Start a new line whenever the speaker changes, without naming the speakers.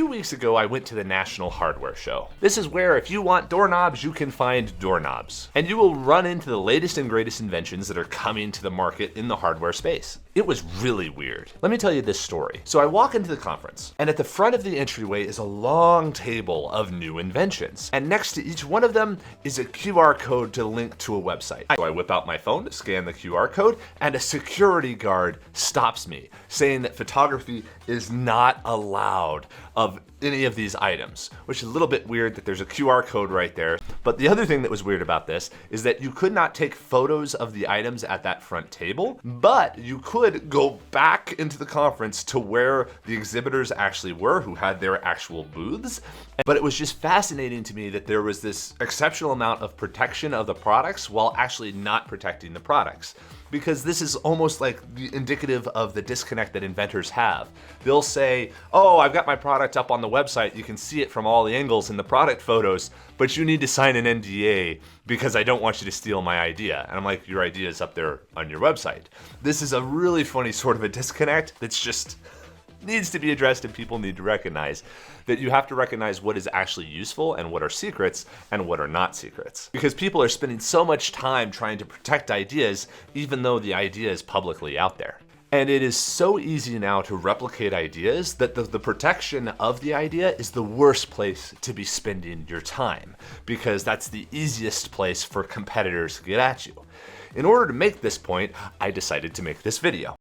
weeks ago, I went to the National Hardware Show. This is where if you want doorknobs, you can find doorknobs. And you will run into the latest and greatest inventions that are coming to the market in the hardware space. It was really weird. Let me tell you this story. So I walk into the conference, and at the front of the entryway is a long table of new inventions. And next to each one of them is a QR code to link to a website. So I whip out my phone to scan the QR code, and a security guard stops me, saying that photography is not allowed of any of these items, which is a little bit weird that there's a QR code right there. But the other thing that was weird about this is that you could not take photos of the items at that front table, but you could go back into the conference to where the exhibitors actually were, who had their actual booths. But it was just fascinating to me that there was this exceptional amount of protection of the products while actually not protecting the products. Because this is almost like the indicative of the disconnect that inventors have. They'll say, oh, I've got my product up on the website, you can see it from all the angles in the product photos, but you need to sign an NDA because I don't want you to steal my idea. And I'm like, your idea is up there on your website. This is a really funny sort of a disconnect that's just needs to be addressed, and people need to recognize that you have to recognize what is actually useful and what are secrets and what are not secrets. Because people are spending so much time trying to protect ideas even though the idea is publicly out there. And it is so easy now to replicate ideas that the protection of the idea is the worst place to be spending your time, because that's the easiest place for competitors to get at you. In order to make this point, I decided to make this video.